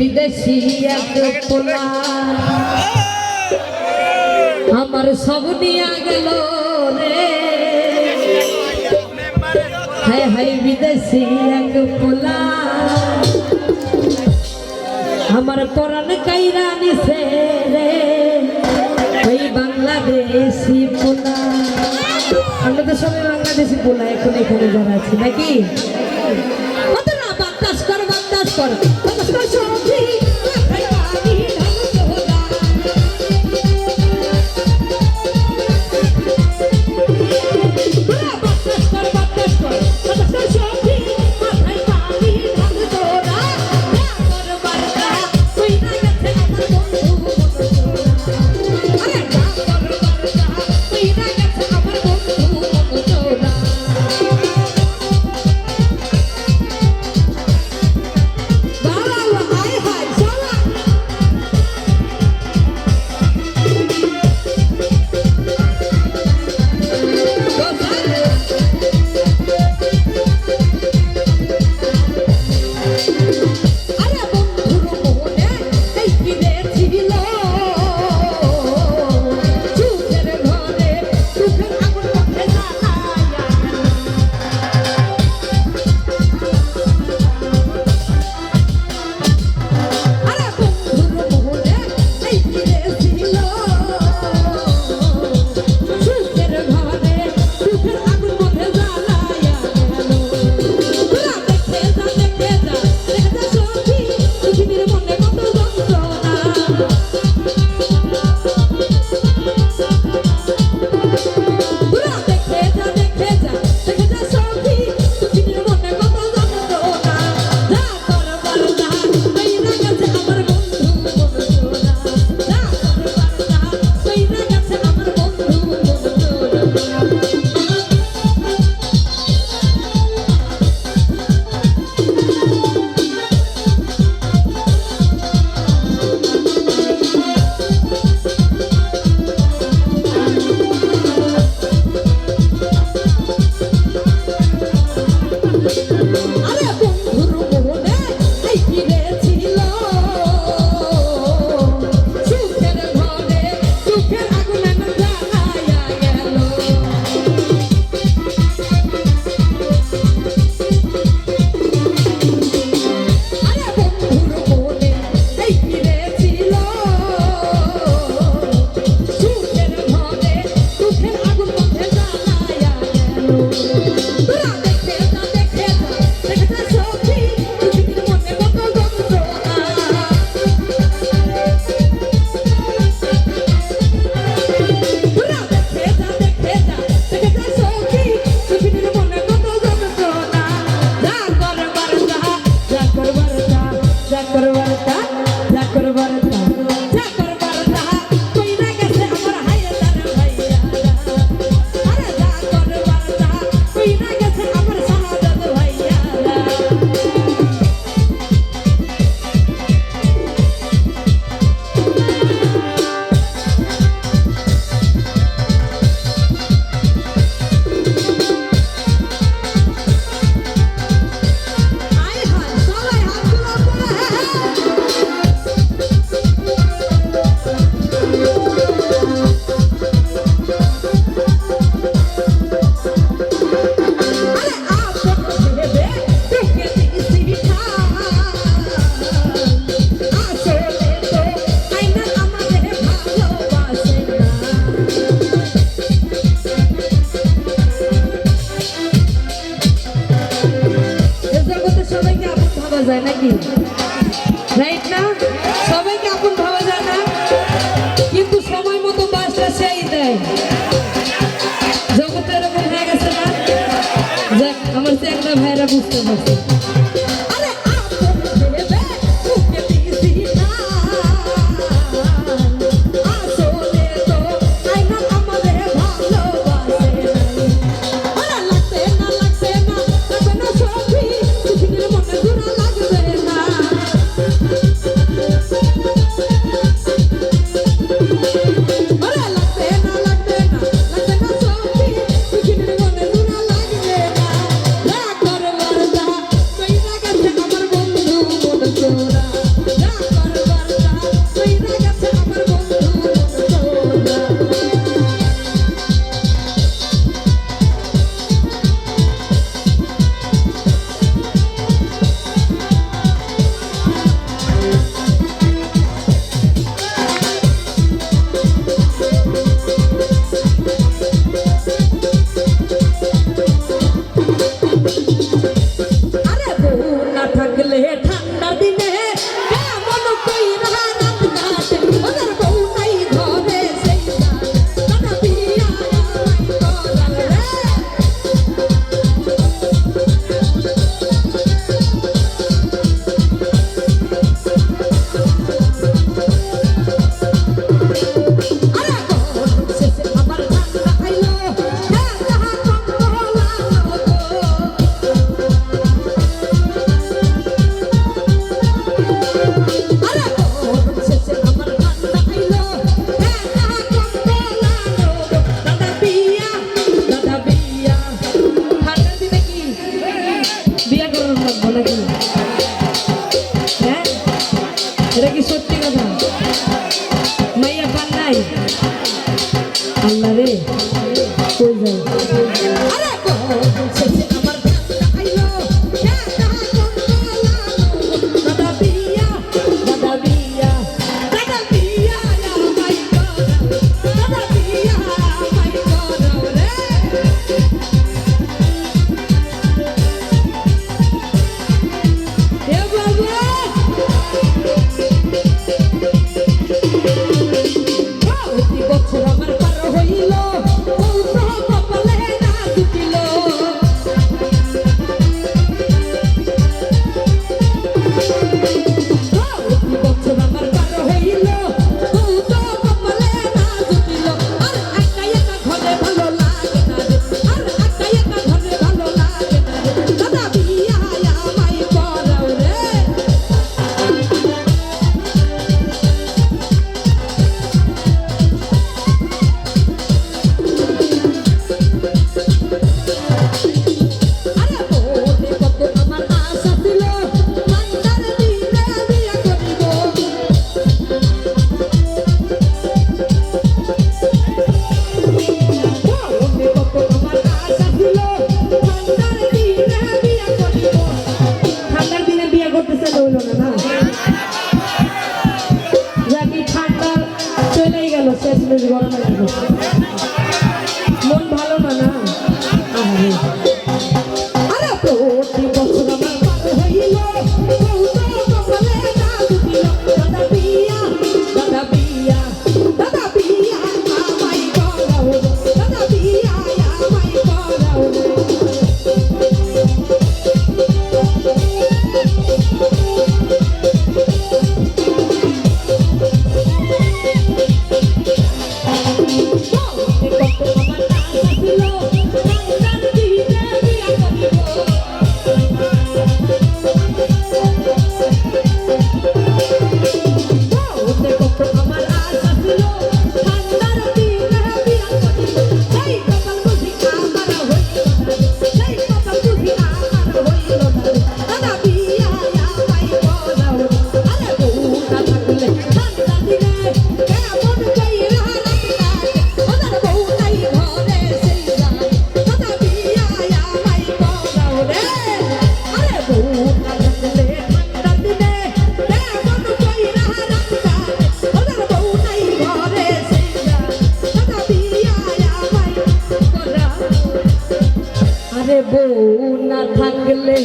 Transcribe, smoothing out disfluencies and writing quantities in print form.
বিদেশি এক পোলা আমার সব নিয়া গেল রে, হায় হায় বিদেশি এক পোলা আমার পরাণ কাইরা নিছে রে, ওই বাংলাদেশি পোলা। আমরা তো সবাই বাংলাদেশি পোলা এখন এখানে যারা আছি নাকি। বাতাস কর বাতাস কর বাতাস কর সখী যায় নাকি, রাইট না? সবাইকে আপন ভাবা যায় না, কিন্তু সময় মতো বাসটা সেই দেয়। জগতে এরকম হয়ে গেছে না, যাক আমার চেংড়া ভাইরা বুঝতে পারছে। থাকলে ঠান্ডা দিনে কেমন কইরা রাত কাটে ওদের বউ নাই ঘরে সেই দাদা বিয়া আমায় করাও এটা কি সত্যি কথা? মাইয়া পান নাই? আল্লাহ রে কই যায়? মন ভালো না না আরে প্রতি বছর আমার পার হইল দাদা বিয়া দাদা বিয়া দাদা বিয়া আমায় করাও দাদা বিয়া আমায় করাও বউ না থাকলে